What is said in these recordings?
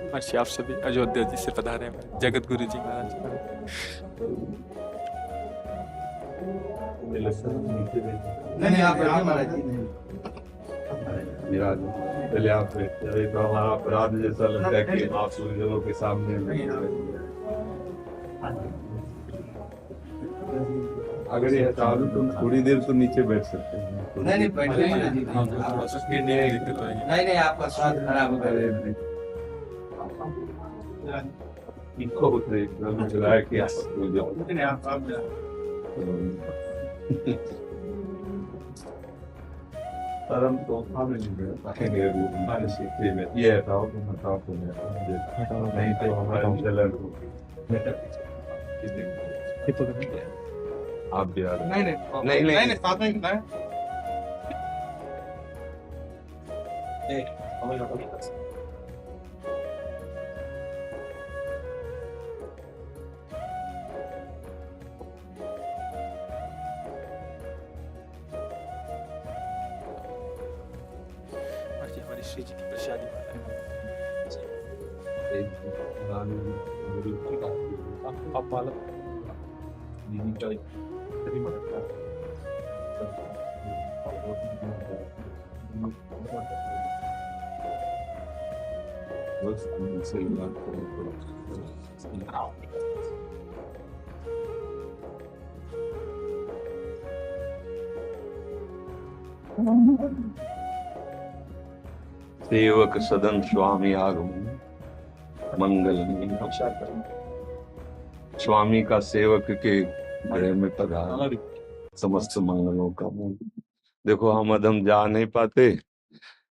महर्षि आप सभी अयोध्या जी से पधारे हैं जगत गुरु जी महाराज। नहीं नहीं, आप बैठिए महाराज जी। विराज पहले आप बैठे तो हमारा अपराध जैसा लगता है कि आप सूर्यों के सामने अगर ये चालू तो थोड़ी देर तो नीचे बैठ सकते हैं। नहीं नहीं, बैठिए महाराज जी। नहीं नहीं, आपका स्वास्थ्य खराब हो गया। इनको उतरे एकदम चलाया कि आप परम तो हमें नहीं मिलेंगे हमारे सीखे में ये हटाओ तो हटाओ तो नहीं तो हमारा चलन आप भी आ नहीं नहीं नहीं नहीं नहीं, साथ में नहीं। महर्षि हमारी श्री जी की प्रसादी आप वाला बस सही बात सेवक सदन स्वामी आगमन मंगल। स्वामी का सेवक के गृह में पधार समस्त मंगलों का मूल। देखो हम अधम जा नहीं पाते,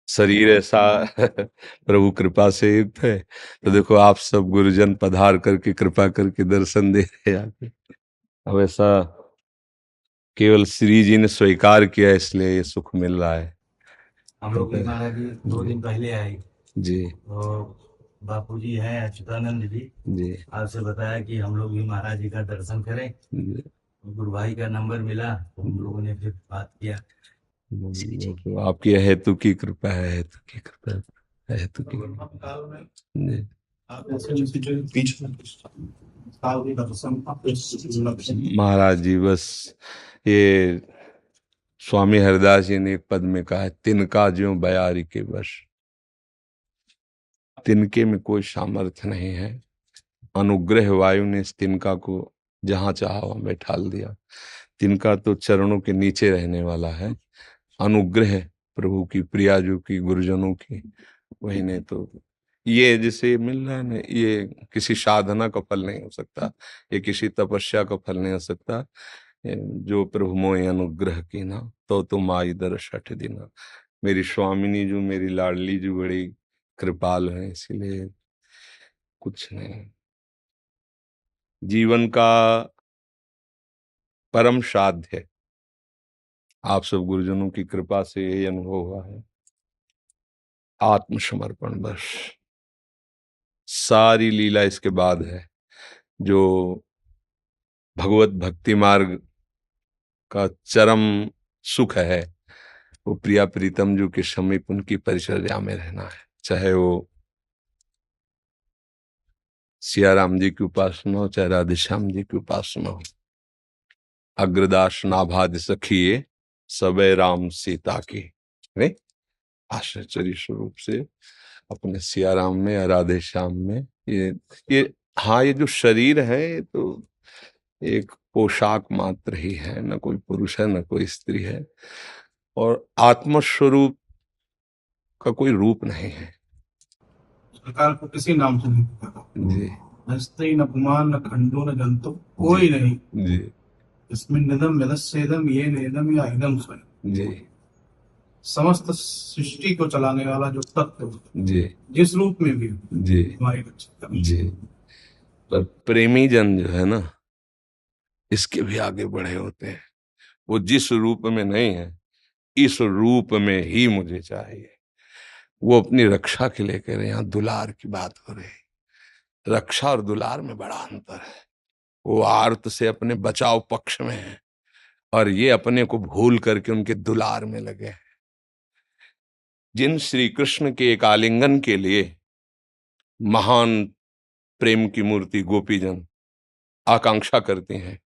शरीर ऐसा प्रभु कृपा से युक्त है, तो देखो आप सब गुरुजन पधार करके कृपा करके दर्शन दे रहे हैं। अब ऐसा केवल श्री जी ने स्वीकार किया इसलिए ये सुख मिल रहा है। हम लोग भी महाराज जी 2 दिन पहले आए जी तो बापू जी हैं अच्युतानंद जी, आपसे बताया कि हम लोग भी महाराज जी का दर्शन करें। गुरु भाई का नंबर मिला तो हम लोगों ने फिर बात किया। तो आपकी हेतु की कृपा है, हेतु की कृपा है, हेतु की जी। महाराज जी बस ये स्वामी हरिदास जी ने एक पद में कहा है, तिनका ज्यों बयारी के वश। तिनके में कोई सामर्थ्य नहीं है, अनुग्रह वायु ने इस तिनका को जहां चाहा वहां बैठाल दिया। तिनका तो चरणों के नीचे रहने वाला है, अनुग्रह प्रभु की, प्रियाजू की, गुरुजनों की, वही ने तो ये जिसे मिल रहा है ना, ये किसी साधना का फल नहीं हो सकता, ये किसी तपस्या का फल नहीं हो सकता। जो प्रभु मोहि अनुग्रह की ना तो तुम आई दर छठ दिना। मेरी स्वामिनी जो मेरी लाडली जो बड़ी कृपाल है, इसीलिए कुछ नहीं। जीवन का परम साध्य है, आप सब गुरुजनों की कृपा से यही अनुभव हुआ है। आत्मसमर्पण बस, सारी लीला इसके बाद है। जो भगवत भक्ति मार्ग का चरम सुख है, वो प्रिया प्रीतम जो के समीप उनकी परिचर्या में रहना है। चाहे वो सियाराम जी की उपासना हो, चाहे राधेश्याम जी की उपासना हो। अग्रदास नाभाद सखिए सबे राम सीता की, नहीं आश्चर्य स्वरूप से अपने सियाराम में या राधे श्याम में ये हाँ, ये जो शरीर है ये तो एक पोशाक मात्र ही है, न कोई पुरुष है न कोई स्त्री है, और आत्मस्वरूप का कोई रूप नहीं है। सरकार को किसी नाम से नहीं पुकारा जी न स्त्री न पुमान न खंडो न जंतु, कोई नहीं। जी इसमें निदम यदस्येदम ये नेदम या इदम स्वयं। जी समस्त सृष्टि को चलाने वाला जो तत्व जी जिस रूप में भी जी हमारी रक्षा करे। जी। पर प्रेमी जन जो है ना, इसके भी आगे बढ़े होते हैं। वो जिस रूप में नहीं है, इस रूप में ही मुझे चाहिए। वो अपनी रक्षा के लिए कह रहे हैं, यहाँ दुलार की बात हो रही है। रक्षा और दुलार में बड़ा अंतर है। वो आर्त से अपने बचाव पक्ष में है, और ये अपने को भूल करके उनके दुलार में लगे हैं। जिन श्री कृष्ण के एक आलिंगन के लिए महान प्रेम की मूर्ति गोपीजन आकांक्षा करते हैं।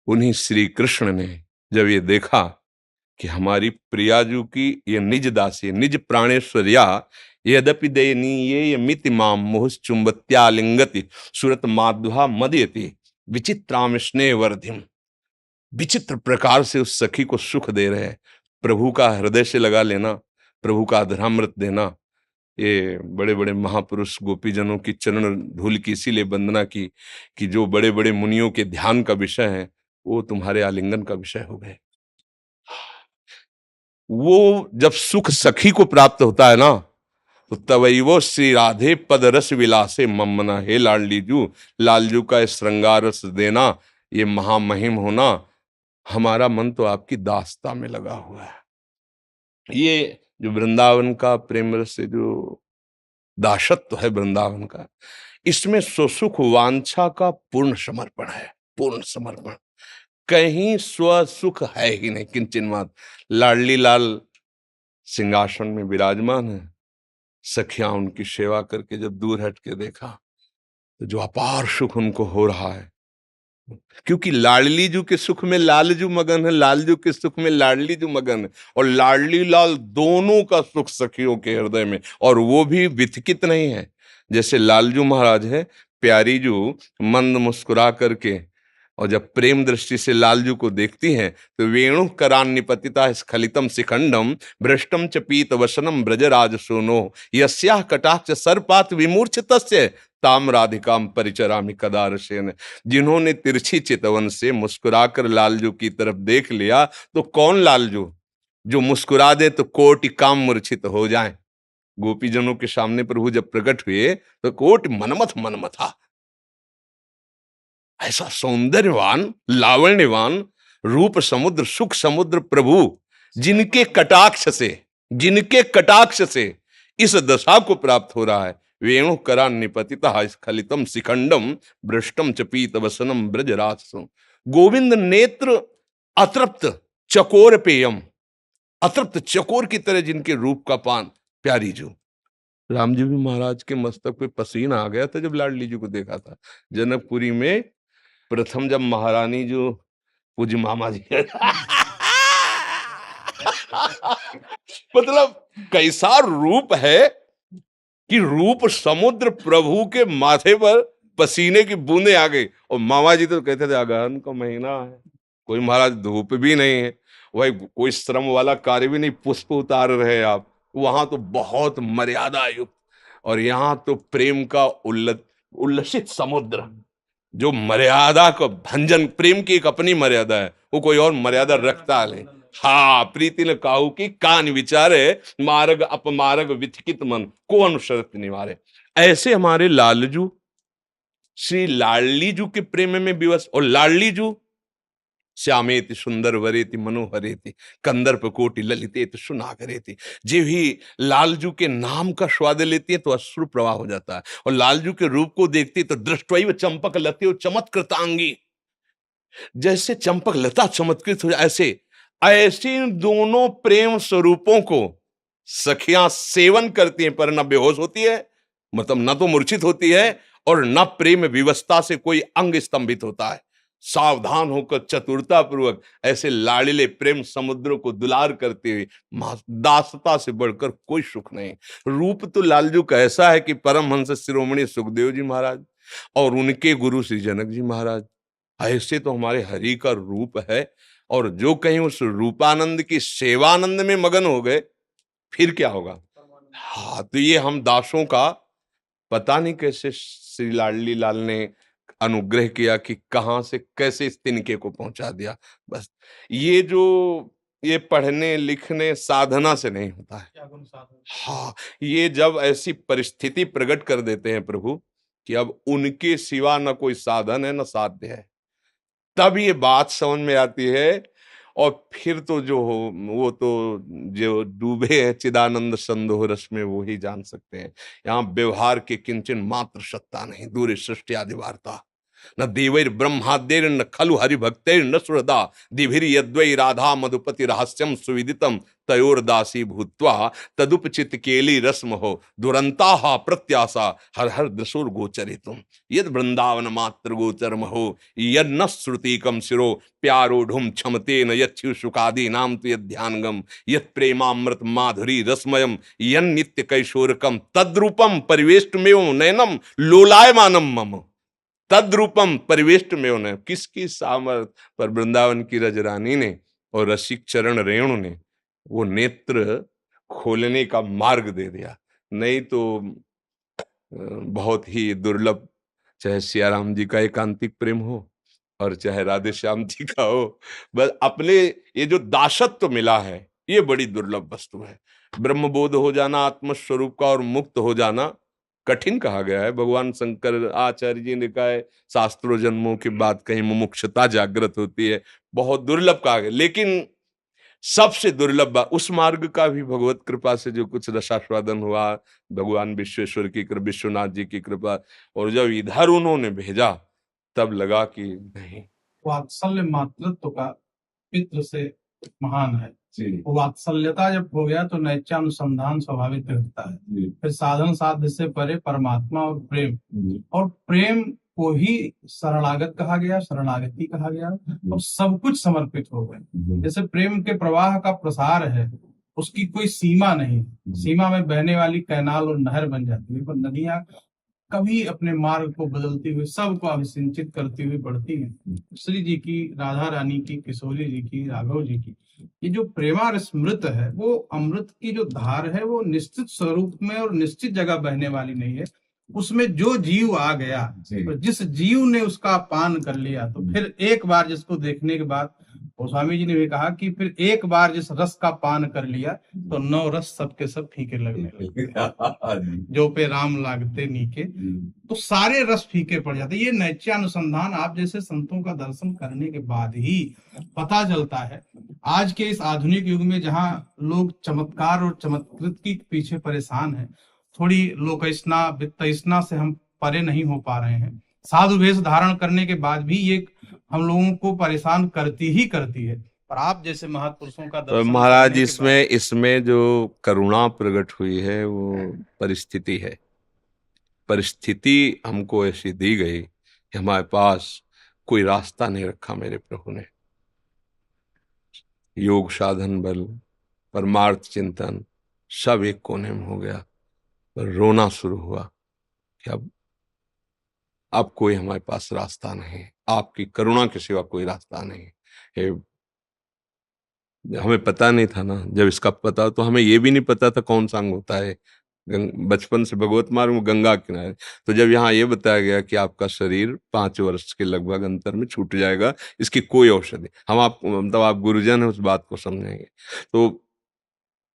उन्हीं श्री कृष्ण ने जब ये देखा कि हमारी प्रियाजू की ये निज दासी निज प्राणेश्वर्या यद्यपि दयनीय मिति माम मोहश्चुंबत्यालिंगति सुरत माध्वा मदयति विचित्राम स्नेहवर्धिम। विचित्र प्रकार से उस सखी को सुख दे रहे हैं। प्रभु का हृदय से लगा लेना, प्रभु का अधरामृत देना, ये बड़े बड़े महापुरुष गोपीजनों की चरण धूल की इसीलिए वंदना की कि जो बड़े बड़े मुनियों के ध्यान का विषय है वो तुम्हारे आलिंगन का विषय हो गए। वो जब सुख सखी को प्राप्त होता है ना तो तवैवो श्री राधे पद रस विलासे ममना। हे लाडलीजू, लालजू का श्रृंगार रस देना, ये महामहिम होना, हमारा मन तो आपकी दास्ता में लगा हुआ है। ये जो वृंदावन का प्रेम रस से जो दासत्व है वृंदावन का, इसमें सुसुख वांछा का पूर्ण समर्पण है, पूर्ण समर्पण। कहीं स्वसुख है ही नहीं किंचन मात्र। लाडली लाल सिंहासन में विराजमान है, सखियां उनकी सेवा करके जब दूर हट के देखा तो जो अपार सुख उनको हो रहा है, क्योंकि लाडली जू के सुख में लालजू मगन है, लालजू के सुख में लाडली जू मगन है, और लाडली लाल दोनों का सुख सखियों के हृदय में, और वो भी विथकित नहीं है। जैसे लालजू महाराज है, प्यारी जू मंद मुस्कुरा करके, और जब प्रेम दृष्टि से लालजू को देखती हैं तो वेणु करान निपतिता स्खलितम शिखंडम भ्रष्टम च पीत वसनम ब्रजराज सोनो यस्याह कटाक्ष सर्पात विमूर्छितस्य ताम राधिकाम परिचरामि कदारसेन। जिन्होंने तिरछी चितवन से मुस्कुराकर लालजू की तरफ देख लिया तो कौन लालजू जो मुस्कुरा दे तो कोटि काम मूर्छित हो जाए। गोपीजनों के सामने प्रभु जब प्रकट हुए तो कोटि मनमथ मनमथा। ऐसा सौंदर्यवान लावण्यवान रूप समुद्र सुख समुद्र प्रभु जिनके कटाक्ष से इस दशा को प्राप्त हो रहा है। वेणु करा निपतिता स्खलितम शिखंडम भ्रष्टम च पीत वसनम ब्रजरासो। गोविंद नेत्र अतृप्त चकोर पेयम, अतृप्त चकोर की तरह जिनके रूप का पान। प्यारी जो राम जी भी महाराज के मस्तक पे पसीना आ गया था जब लाडली जी को देखा था जनकपुरी में। प्रथम जब महारानी जो पूज्य मामा जी मतलब कैसा रूप है कि रूप समुद्र प्रभु के माथे पर पसीने की बूंदें आ गई। और मामा जी तो कहते थे अगहन का महीना है, कोई महाराज धूप भी नहीं है, वही कोई श्रम वाला कार्य भी नहीं, पुष्प उतार रहे आप। वहां तो बहुत मर्यादा युक्त, और यहाँ तो प्रेम का उल्लसित समुद्र जो मर्यादा को भंजन। प्रेम की एक अपनी मर्यादा है, वो कोई और मर्यादा रखता नहीं। हाँ, प्रीति न काहू की कान विचारे मार्ग अपमार्ग विथकित मन को अनुसरत निवारे। ऐसे हमारे लालजू श्री लाडलीजू के प्रेम में विवश। और लाडलीजू श्यामेति सुंदर वरेति मनोहरेति कंदर्प कोटि ललितेति सुनागरेति। जे भी लालजू के नाम का स्वाद लेती है तो अश्रु प्रवाह हो जाता है, और लालजू के रूप को देखती तो दृष्टैव चंपक लते चमत्कृतांगी, जैसे चंपक लता चमत्कृत हो जाए ऐसे। ऐसे दोनों प्रेम स्वरूपों को सखियां सेवन करती हैं, पर न बेहोश होती है, मतलब न तो मूर्छित होती है, और न प्रेम विवशता से कोई अंग स्तंभित होता है। सावधान होकर चतुरता पूर्वक ऐसे लाड़िले प्रेम समुद्र को दुलार करते हुए, दासता से बढ़कर कोई सुख नहीं। रूप तो लालजू का ऐसा है कि परमहंस शिरोमणि सुखदेव जी महाराज और उनके गुरु श्री जनक जी महाराज, ऐसे तो हमारे हरि का रूप है। और जो कहीं उस रूपानंद की सेवानंद में मगन हो गए फिर क्या होगा। हाँ, तो ये हम दासों का पता नहीं कैसे श्री लाडली लाल ने अनुग्रह किया कि कहां से कैसे इस तिनके को पहुंचा दिया। बस ये पढ़ने लिखने साधना से नहीं होता है। हाँ, ये जब ऐसी परिस्थिति प्रकट कर देते हैं प्रभु कि अब उनके सिवा न कोई साधन है न साध्य है, तब ये बात समझ में आती है। और फिर तो जो हो वो तो जो डूबे हैं चिदानंद संदोह रस में वो ही जान सकते हैं। यहाँ व्यवहार के किंचन मात्र सत्ता नहीं, दूर सृष्टि आदि वार्ता। न देवैर ब्रह्माद्यैर न खलु हरिभक्तैर न सुहृदा दिभिर यद्वै राधा मधुपति रहस्यम सुविदितम तयोर्दासी भूत्वा तदुपचित केली रस्म हो दुरंता प्रत्याशा हर हर दृशोर गोचरितुम यद वृंदावन मात्र गोचरम हो यद न श्रुतिकम शिरो प्यारोढ़ुम क्षमते न यच्छु सुखादि नाम तो यद ध्यानगम यद प्रेमामृत माधुरी रसमयम यन नित्य कैशोरकम तद्रूपम परिवेष्टमेव नयनम लोलायमानम मम तद्रूपम परिवेष्टमेव नयनम। किसकी सामर्थ पर वृंदावन की रजरानी ने और रसिक चरण रेणु ने वो नेत्र खोलने का मार्ग दे दिया। नहीं तो बहुत ही दुर्लभ, चाहे सियाराम जी का एकांतिक प्रेम हो और चाहे राधे श्याम जी का हो, बस अपने ये जो दासत्व मिला है ये बड़ी दुर्लभ वस्तु है। ब्रह्मबोध हो जाना आत्मस्वरूप का और मुक्त हो जाना कठिन कहा गया है। भगवान शंकर आचार्य जी ने कहा है शास्त्रों जन्मों के बाद कहीं मुमुक्षुता जागृत होती है, बहुत दुर्लभ कहा गया। लेकिन सबसे दुर्लभ उस मार्ग का भी भगवत कृपा से जो कुछ रसास्वादन हुआ, भगवान विश्वेश्वर की कृपा, विश्वनाथ जी की कृपा, और जब इधर उन्होंने भेजा तब लगा कि नहीं, वात्सल्य मातृत्व का पितृ से महान है। वात्सल्यता जब हो गया तो नैत्यानुसंधान स्वाभाविक रहता है। फिर साधन साध्य से परे परमात्मा और प्रेम को ही शरणागत कहा गया, शरणागति कहा गया, और सब कुछ समर्पित हो गए। जैसे प्रेम के प्रवाह का प्रसार है, उसकी कोई सीमा नहीं, सीमा में बहने वाली कैनाल और नहर बन जाती है, पर नदियां कभी अपने मार्ग को बदलती हुई सबको अभिसिंचित करती हुई बढ़ती हैं। श्री जी की, राधा रानी की, किशोरी जी की, राघव जी की, ये जो प्रेमामृत है, वो अमृत की जो धार है वो निश्चित स्वरूप में और निश्चित जगह बहने वाली नहीं है। उसमें जो जीव आ गया, तो जिस जीव ने उसका पान कर लिया, तो फिर एक बार जिसको देखने के बाद, गोस्वामी जी ने भी कहा कि फिर एक बार जिस रस का पान कर लिया तो 9 रस सबके सब फीके लगने लगे। जो पे राम लागते नीके, तो सारे रस फीके पड़ जाते। ये नैत्यानुसंधान आप जैसे संतों का दर्शन करने के बाद ही पता चलता है। आज के इस आधुनिक युग में जहाँ लोग चमत्कार और चमत्कृत की पीछे परेशान है, थोड़ी लोकैष्णा वित्तैष्णा से हम परे नहीं हो पा रहे हैं। साधु वेश धारण करने के बाद भी ये हम लोगों को परेशान करती है। पर आप जैसे महापुरुषों का दर्शन महाराज, इसमें जो करुणा प्रकट हुई है वो परिस्थिति है। परिस्थिति हमको ऐसी दी गई कि हमारे पास कोई रास्ता नहीं रखा मेरे प्रभु ने। योग साधन बल, परमार्थ चिंतन सब एक कोने में हो गया, पर रोना शुरू हुआ कि अब कोई हमारे पास रास्ता नहीं, आपकी करुणा के सिवा कोई रास्ता नहीं। हमें पता नहीं था ना, जब इसका पता तो हमें ये भी नहीं पता था कौन सा अंग होता है। बचपन से भगवत मार्ग में गंगा किनारे, तो जब यहाँ ये बताया गया कि आपका शरीर 5 वर्ष के लगभग अंतर में छूट जाएगा, इसकी कोई औषधि, हम आप मतलब आप गुरुजन है उस बात को समझेंगे। तो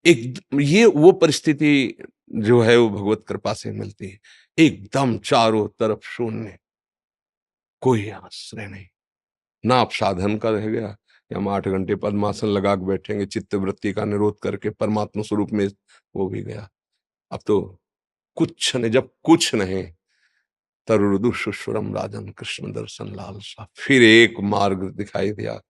एक ये वो परिस्थिति जो है वो भगवत कृपा से मिलती है। एकदम चारों तरफ शून्य, कोई आश्रय नहीं, ना आप साधन का रह गया कि हम 8 घंटे पद्मासन लगा के बैठेंगे, चित्त वृत्ति का निरोध करके परमात्मा स्वरूप में, वो भी गया। अब तो कुछ नहीं, जब कुछ नहीं, तरुदु सुश्वरम राजन कृष्ण दर्शन लालसा, फिर एक मार्ग दिखाई दिया,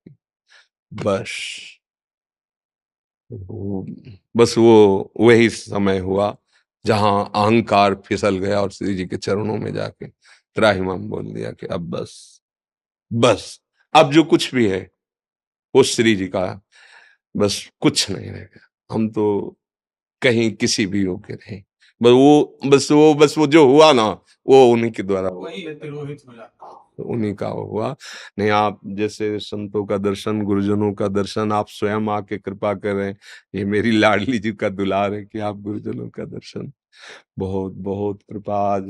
बस वो वही समय हुआ जहां अहंकार फिसल गया और श्री जी के चरणों में जाके त्राहिमाम बोल दिया कि अब बस अब जो कुछ भी है वो श्री जी का, बस कुछ नहीं रहेगा। हम तो कहीं किसी भी योग्य नहीं, बस वो जो हुआ ना वो उन्हीं के द्वारा उन्हीं का हुआ। नहीं, आप जैसे संतों का दर्शन, गुरुजनों का दर्शन आप स्वयं आके कृपा करें, ये मेरी लाडली जी का दुलार है कि आप गुरुजनों का दर्शन, बहुत बहुत कृपा। आज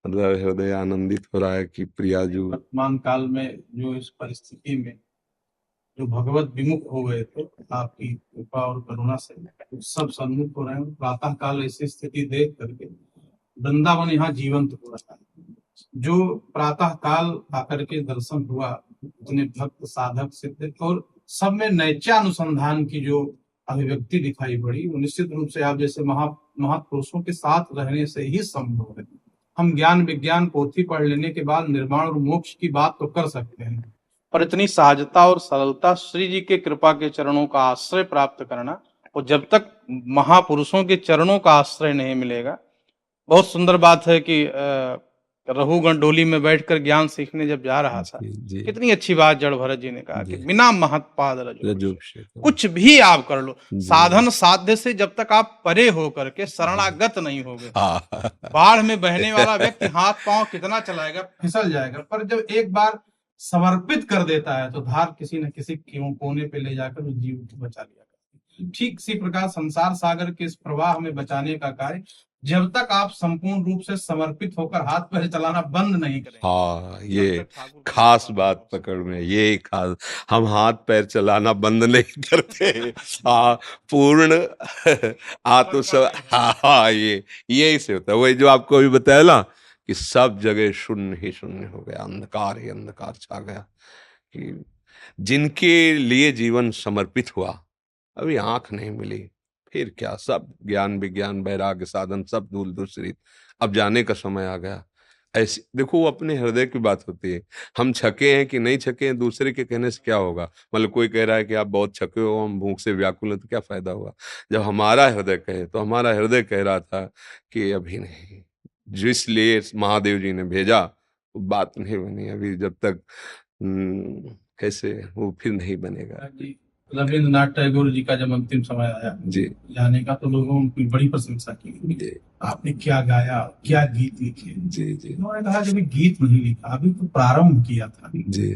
मतलब हृदय आनंदित हो रहा है कि प्रियाजू वर्तमान काल में जो इस परिस्थिति में जो भगवत विमुख हो गए थे, आपकी कृपा और करुणा से सब सन्मुख हो रहे हैं। प्रातः काल ऐसी स्थिति देख करके वृंदावन यहाँ जीवंत हो रहा है। जो प्रातः काल आकर के दर्शन हुआ, इतने भक्त साधक सिद्ध और सब में नैत्यानुसंधान की जो अभिव्यक्ति दिखाई पड़ी, वो निश्चित रूप से आप जैसे महापुरुषों के साथ रहने से ही संभव है। हम ज्ञान विज्ञान पोथी पढ़ लेने के बाद निर्वाण और मोक्ष की बात तो कर सकते हैं, पर इतनी सहजता और सरलता श्री जी के कृपा के चरणों का आश्रय प्राप्त करना, और जब तक महापुरुषों के चरणों का आश्रय नहीं मिलेगा। बहुत सुंदर बात है कि रघुगण डोली में बैठकर ज्ञान सीखने जब जा रहा था, जी कितनी अच्छी बात जड़ भरत जी ने कहा कि जी। बिना महत्पाद रजो रजोभिषेक। कुछ भी आप कर लो, जी। साधन साध्य से जब तक आप परे हो करके शरणागत नहीं होगे। हाँ बाढ़ में बहने वाला व्यक्ति हाथ पांव कितना चलाएगा, फिसल जाएगा, पर जब एक बार समर्पित कर देता है तो धार किसी न किसी कोने पे ले जाकर उस जीव को बचा लिया करती है। ठीक इसी प्रकार संसार सागर के इस प्रवाह में बचाने का कार्य जब तक आप संपूर्ण रूप से समर्पित होकर हाथ पैर चलाना बंद नहीं करें। हाँ, ये खास बात पकड़ में, ये खास, हम हाथ पैर चलाना बंद नहीं करते। हाँ, पूर्ण आत्म सब, हाँ ये से होता है। वही जो आपको अभी बताया ना कि सब जगह शून्य ही शून्य हो गया, अंधकार ही अंधकार छा गया, कि जिनके लिए जीवन समर्पित हुआ अभी आंख नहीं मिली, फिर क्या, सब ज्ञान विज्ञान वैराग्य साधन सब धूल दूसरी, अब जाने का समय आ गया। ऐसी देखो, वो अपने हृदय की बात होती है। हम छके हैं कि नहीं छके हैं, दूसरे के कहने से क्या होगा। मतलब कोई कह रहा है कि आप बहुत छके हो, हम भूख से व्याकुल हैं, तो क्या फायदा हुआ। जब हमारा हृदय कहे, तो हमारा हृदय कह रहा था कि अभी नहीं, जिसलिए महादेव जी ने भेजा वो बात नहीं बनी अभी, जब तक कैसे वो फिर नहीं बनेगा। रविंद्रनाथ टैगोर जी का जब अंतिम समय आया जी जाने का, तो लोगों ने बड़ी प्रशंसा की, आपने क्या गाया, क्या गीत लिखे। जी जी। उन्होंने कहा कि अभी गीत नहीं लिखा, अभी तो प्रारंभ किया था जी,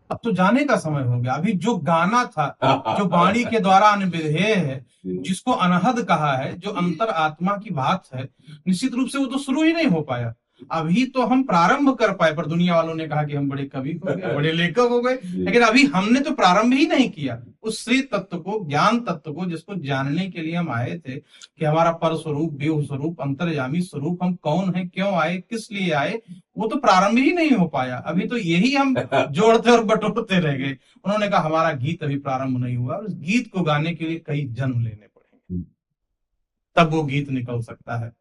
अब तो जाने का समय हो गया। अभी जो गाना था, जो वाणी के द्वारा अनविधेय है, जिसको अनहद कहा है, जो अंतर आत्मा की बात है, निश्चित रूप से वो तो शुरू ही नहीं हो पाया। अभी तो हम प्रारंभ कर पाए, पर दुनिया वालों ने कहा कि हम बड़े कवि हो गए, बड़े लेखक हो गए, लेकिन अभी हमने तो प्रारंभ ही नहीं किया उस श्री तत्व को, ज्ञान तत्व को, जिसको जानने के लिए हम आए थे कि हमारा पर स्वरूप, देव स्वरूप, अंतर्यामी स्वरूप, हम कौन है, क्यों आए, किस लिए आए, वो तो प्रारंभ ही नहीं हो पाया। अभी तो यही हम जोड़ते और बटोरते रह गए। उन्होंने कहा हमारा गीत अभी प्रारंभ नहीं हुआ, उस गीत को गाने के लिए कई जन्म लेने पड़ेंगे, तब वो गीत निकल सकता है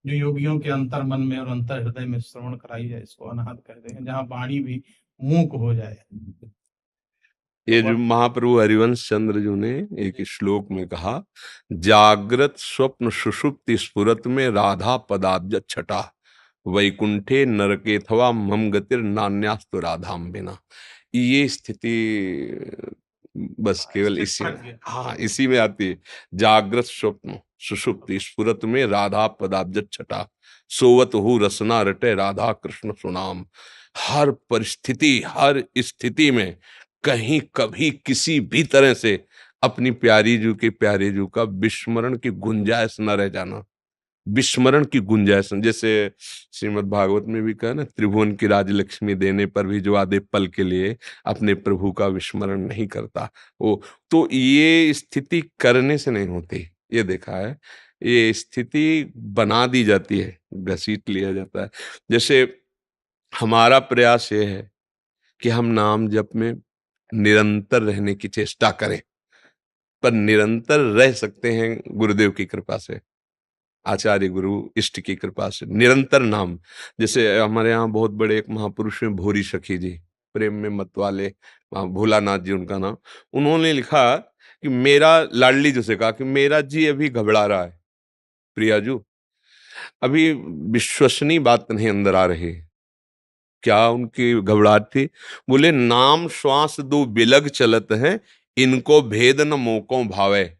जो योगियों के अंतर मन में और अंतर हृदय में श्रवण कराई जाए। इसको अनाहत कहते हैं, जहाँ वाणी भी मूक हो जाए। ये जो महाप्रभु हरिवंश चंद्र जी ने एक श्लोक में कहा, जागृत स्वप्न सुषुप्ति स्फुरत में राधा पदाब्ज छटा, वैकुंठे नरकेथवा मम गतिर नान्यास्तु राधाम बिना। ये स्थिति बस केवल इसी में, हाँ इसी में आती है। जागृत स्वप्न सुषुप्ति स्फुरत में राधा पदाब्ज छटा, सोवत हु रसना रटे राधा कृष्ण सुनाम। हर परिस्थिति, हर स्थिति में कहीं कभी किसी भी तरह से अपनी प्यारी जू के प्यारे जू का विस्मरण की गुंजाइश न रह जाना, विस्मरण की गुंजाइश। जैसे श्रीमद् भागवत में भी कहा ना, त्रिभुवन की राजलक्ष्मी देने पर भी जो आधे पल के लिए अपने प्रभु का विस्मरण नहीं करता, वो तो ये स्थिति करने से नहीं होती, ये देखा है। ये स्थिति बना दी जाती है, घसीट लिया जाता है। जैसे हमारा प्रयास ये है कि हम नाम जप में निरंतर रहने की चेष्टा करें, पर निरंतर रह सकते हैं गुरुदेव की कृपा से, आचार्य गुरु इष्ट की कृपा से। निरंतर नाम, जैसे हमारे यहाँ बहुत बड़े एक महापुरुष हैं भोरी सखी जी, प्रेम में मत वाले, भोलानाथ जी उनका नाम। उन्होंने लिखा कि मेरा, लाडली जी से कहा कि मेरा जी अभी घबरा रहा है, प्रियाजू अभी विश्वसनीय बात नहीं अंदर आ रही। क्या उनकी घबराहट थी? बोले नाम श्वास दो बिलग चलत है, इनको भेद न मोको भावे।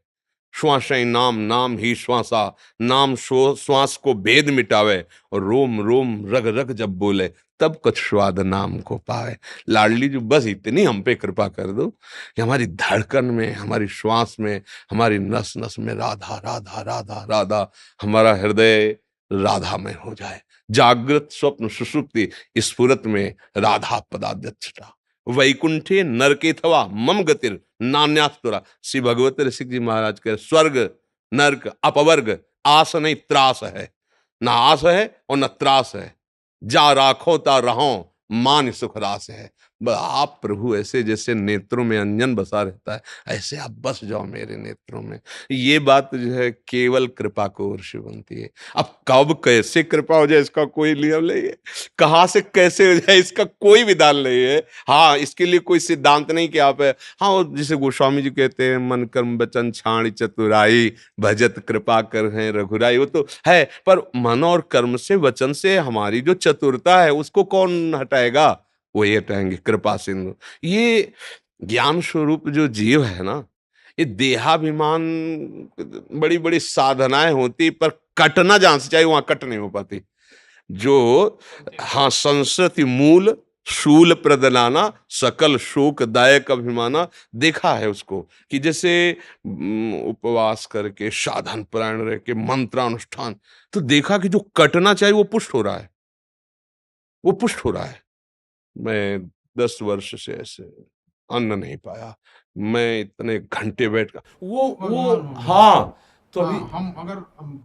श्वास नाम, नाम ही श्वासा, नाम श्वास को भेद मिटावे, और रोम रोम रग रग जब बोले, तब कुछ स्वाद नाम को पावे। लाडली जी बस इतनी हम पे कृपा कर दो कि हमारी धड़कन में, हमारी श्वास में, हमारी नस नस में राधा राधा राधा राधा, हमारा हृदय राधा में हो जाए। जागृत स्वप्न सुषुप्ति स्फुरत में राधा पदाध्यक्षता, वैकुंठे नरकेथवा मम गतिर नान्यास्तुरा। श्री भगवत ऋषि जी महाराज के स्वर्ग नरक अपवर्ग आस नहीं त्रास है, ना आस है और न त्रास है, जा राखो ता रहो मान सुख रास है। आप प्रभु ऐसे जैसे नेत्रों में अंजन बसा रहता है, ऐसे आप बस जाओ मेरे नेत्रों में। ये बात जो है केवल कृपा को वर्ष बनती है। अब कब कैसे कृपा हो जाए इसका कोई नियम नहीं है, कहाँ से कैसे हो जाए इसका कोई विधान नहीं है। हाँ, इसके लिए कोई सिद्धांत नहीं कि आप है। हाँ, वो जैसे गोस्वामी जी कहते हैं, मन कर्म वचन छाण चतुराई भजत कृपा कर है रघुराई, वो तो है, पर मन और कर्म से वचन से हमारी जो चतुरता है उसको कौन हटाएगा? वही हटाएंगे कृपा सिंधु। ये ज्ञान स्वरूप जो जीव है ना, ये देहाभिमान, बड़ी बड़ी साधनाएं होती पर कटना जहां से चाहिए वहां कट नहीं हो पाती। जो हाँ, संस्कृति मूल शूल प्रदनाना सकल शोक दायक अभिमाना, देखा है उसको कि जैसे उपवास करके साधन परायण रह के मंत्रानुष्ठान, तो देखा कि जो कटना चाहिए वो पुष्ट हो रहा है, वो पुष्ट हो रहा है। मैं 10 वर्ष से ऐसे अन्न नहीं पाया, मैं इतने घंटे बैठ कर वो हाँ, तो अभी हम अगर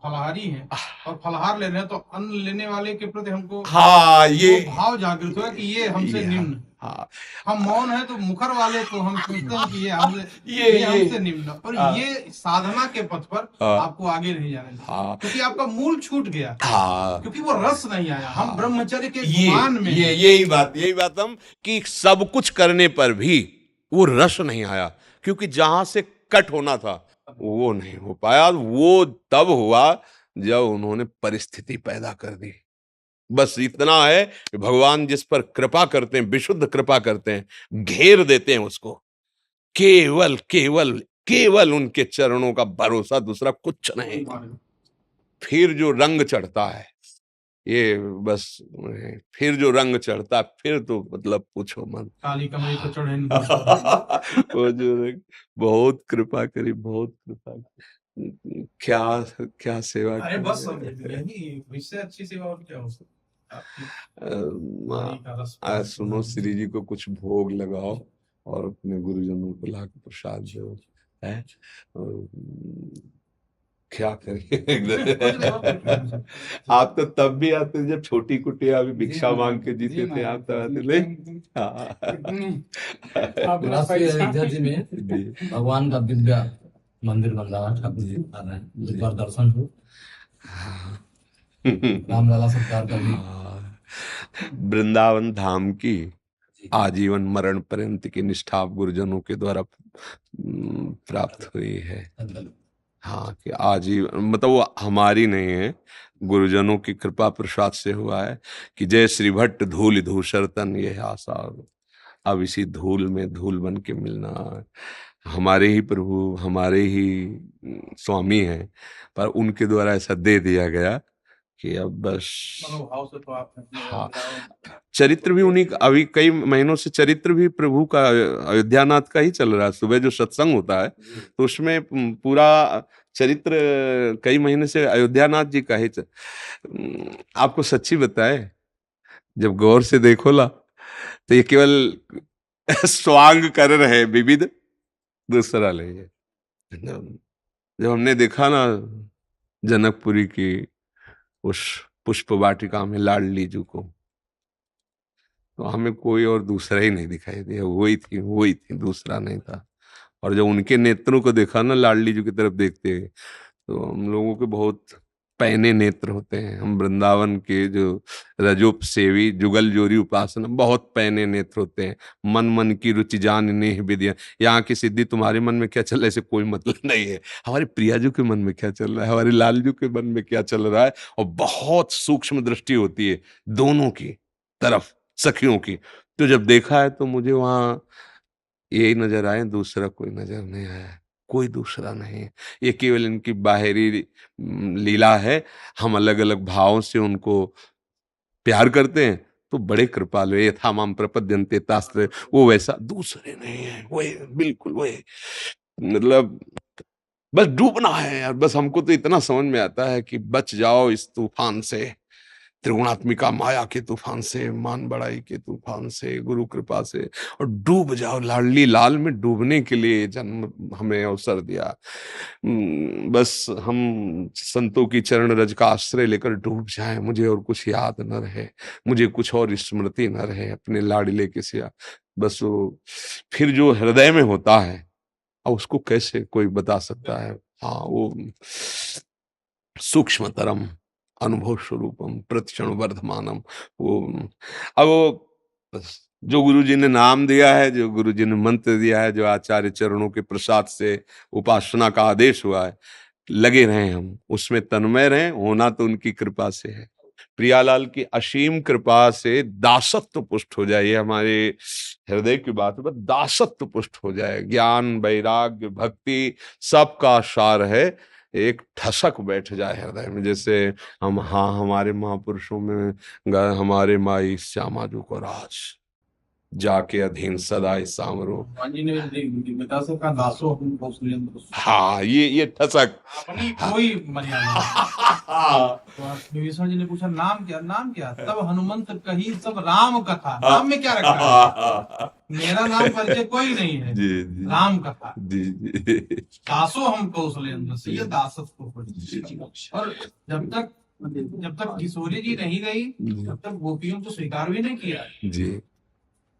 फलाहारी हैं और फलाहार ले रहे हैं तो अन्न लेने वाले के प्रति हमको हाँ ये भाव जागृत हुआ कि ये हमसे निम्न है। हाँ, हम मौन है तो मुखर वाले को हम सोचते हैं कि ये हमसे ये हमसे निम्न, और ये साधना के पथ पर आपको आगे नहीं जाने देगा। हाँ, क्योंकि आपका मूल छूट गया, हाँ, क्योंकि वो रस नहीं आया। हम ब्रह्मचर्य के ये गुमान में यही बात हम कि सब कुछ करने पर भी वो रस नहीं आया, क्योंकि जहां से कट होना था वो नहीं हो पाया। वो तब हुआ जब उन्होंने परिस्थिति पैदा कर दी। बस इतना है कि भगवान जिस पर कृपा करते हैं, विशुद्ध कृपा करते हैं, घेर देते हैं उसको, केवल केवल केवल उनके चरणों का भरोसा, दूसरा कुछ नहीं। फिर जो रंग चढ़ता है, ये बस फिर जो रंग चढ़ता, फिर तो मतलब पूछो मत। काली कमरी तो चढ़े वो जो बहुत कृपा करी, बहुत कृपा करी। क्या क्या सेवा अरे की। बस यही, इससे अच्छी सेवा और क्या हो सकती है। सुनो, श्री जी को कुछ भोग लगाओ और अपने गुरुजनों को लाकर प्रसाद दो, है क्या करें। आप तो तब भी आते जब छोटी कुटिया भी भिक्षा मांग के जीते थे, आप तो आते नहीं। अयोध्या जी में भगवान का दिव्य मंदिर बन रहा है, ठाकुर जी आ रहे हैं, एक बार दर्शन हो। रामलला सरकार का भी वृंदावन धाम की आजीवन मरण पर्यंत की निष्ठा गुरुजनों के द्वारा प्राप्त हुई है। हाँ, कि आजीवन, मतलब वो हमारी नहीं है, गुरुजनों की कृपा प्रसाद से हुआ है कि जय श्री भट्ट धूल धूसर तन ये आशा। अब इसी धूल में धूल बन के मिलना, हमारे ही प्रभु, हमारे ही स्वामी हैं, पर उनके द्वारा ऐसा दे दिया गया कि अब बस। तो आप हाँ, चरित्र भी उन्हीं, अभी कई महीनों से चरित्र भी प्रभु का अयोध्यानाथ का ही चल रहा है। सुबह जो सत्संग होता है तो उसमें पूरा चरित्र कई महीने से अयोध्यानाथ जी का ही आपको सच्ची बताए, जब गौर से देखो ला तो ये केवल स्वांग कर रहे विविध, दूसरा नहीं है। जब हमने देखा ना जनकपुरी की उस पुष्प वाटिका में लाडली जी को, तो हमें कोई और दूसरा ही नहीं दिखाई दिया, वही थी, दूसरा नहीं था। और जब उनके नेत्रों को देखा ना लाडली जी की तरफ देखते हुए, तो हम लोगों के बहुत पैने नेत्र होते हैं। हम वृंदावन के जो रजोप सेवी जुगल जोरी उपासना, बहुत पैने नेत्र होते हैं। मन मन की रुचि जान नेह विद्या, यहाँ की सिद्धि तुम्हारे मन में क्या चल रहा है ऐसे कोई मतलब नहीं है, हमारे प्रियाजू के मन में क्या चल रहा है, हमारे लालजू के मन में क्या चल रहा है। और बहुत सूक्ष्म दृष्टि होती है दोनों की तरफ, सखियों की। तो जब देखा है तो मुझे वहां यही नजर आए, दूसरा कोई नजर नहीं आया, कोई दूसरा नहीं। ये केवल इनकी बाहरी लीला है। हम अलग अलग भावों से उनको प्यार करते हैं, तो बड़े कृपालु है। यथा माम प्रपद्यन्ते तास्त्र, वो वैसा दूसरे नहीं है, वही बिल्कुल वही। मतलब बस डूबना है यार, बस हमको तो इतना समझ में आता है कि बच जाओ इस तूफान से, त्रिगुणात्मिका माया के तूफान से, मान बड़ाई के तूफान से, गुरु कृपा से, और डूब जाओ। लाडली लाल में डूबने के लिए जन्म हमें अवसर दिया। बस हम संतों की चरण रज का आश्रय लेकर डूब जाएं, मुझे और कुछ याद न रहे, मुझे कुछ और स्मृति न रहे अपने लाडले के सिवा। बस वो फिर जो हृदय में होता है अब उसको कैसे कोई बता सकता है। हाँ, वो सूक्ष्मतरम अनुभव स्वरूपम प्रतिक्षण वर्धमानम। वो अब वो बस जो गुरु जी ने नाम दिया है, जो गुरु जी ने मंत्र दिया है, जो आचार्य चरणों के प्रसाद से उपासना का आदेश हुआ है, लगे रहें, हम उसमें तन्मय रहें। होना तो उनकी कृपा से है, प्रियालाल की असीम कृपा से दासत्व पुष्ट हो जाए। ये हमारे हृदय की बात है, बस दासत्व पुष्ट हो जाए। ज्ञान, वैराग्य, भक्ति सबका सार है, एक ठसक बैठ जाए हृदय में। जैसे हम, हाँ, हमारे महापुरुषों में हमारे माई श्यामा जो को राज जाके अधीन सदाई सामरो। हनुमान जी ने पिता से कहा दासो हम कौशलेंद्र। हाँ, ये ठसक अपनी कोई मर्यादा। तो विभीषण जी ने पूछा नाम क्या, नाम क्या? तब हनुमंत कही सब राम कथा। नाम में क्या रखा है? मेरा नाम परिचय कोई नहीं है, जी जी राम कथा। जी जी दासो हम कौशलेंद्र से, ये दासत्व को पढ़ी। और जब तक किशोरी जी नहीं गई तब तक गोपियों को स्वीकार भी नहीं किया। जी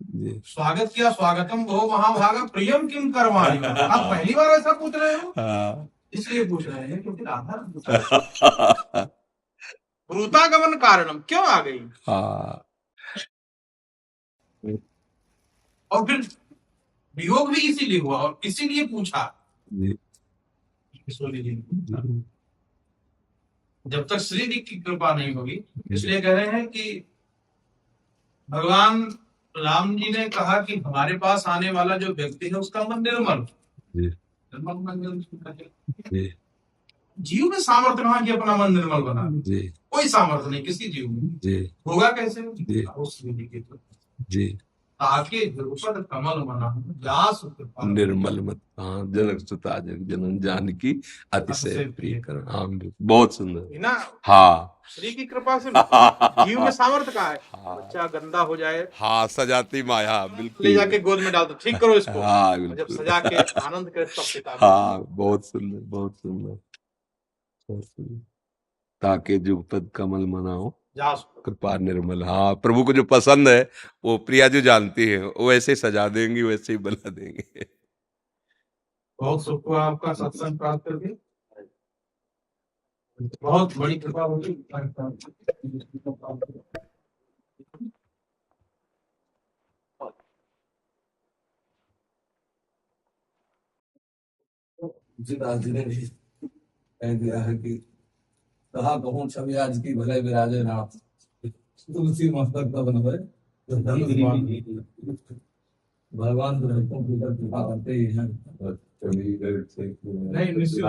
जी। स्वागत किया, स्वागतम भो महाभागा प्रियम किम करवाणी। आप पहली बार ऐसा पूछ रहे हो? इसलिए पूछ रहे हैं क्योंकि राधा भ्रूतागमन कारणम क्यों आ गई। और फिर वियोग भी इसीलिए हुआ और इसीलिए पूछा किशोरी जी ने। जब तक श्री जी की कृपा नहीं होगी, इसलिए कह रहे हैं कि भगवान राम जी ने कहा कि हमारे पास आने वाला जो व्यक्ति है उसका मन निर्मल। जीव में सामर्थ्य कहाँ कि अपना मन निर्मल बना, कोई सामर्थ्य नहीं किसी जीव में। होगा कैसे? उस विधि के थ्रू, ताकि द्रुपद कमल मना व्यास निर्मल मत। हाँ, जनक सुता जग जनन जानकी अतिशय प्रिय कर। हाँ, बहुत सुंदर ना। हाँ, श्री की कृपा से जीव में सामर्थ्य का है। बच्चा गंदा हो जाए, हाँ, सजाती माया, बिल्कुल ले जाके गोद में डाल दो, ठीक करो इसको। हाँ, जब सजा के आनंद करे तब पिता। हाँ, बहुत सुंदर, बहुत सुंदर, बहुत सुंदर। ताकि जुगपद कमल मनाओ कृपा निर्मल। हाँ, प्रभु को जो पसंद है वो प्रिया जो जानती है, वो वैसे सजा देंगी, वैसे ही बना देंगे। बहुत सुख हुआ आपका सत्संग प्राप्त करके, बहुत बड़ी कृपा होगी। तुलसीदास जी ने भी कह दिया है कि कहा कहूँ छवि आज की भले विराजे नाथ, तुलसी मस्तक तब नवे। भगवान ग्रहों की कृपा करते ही हैं। नहीं, निश्चित।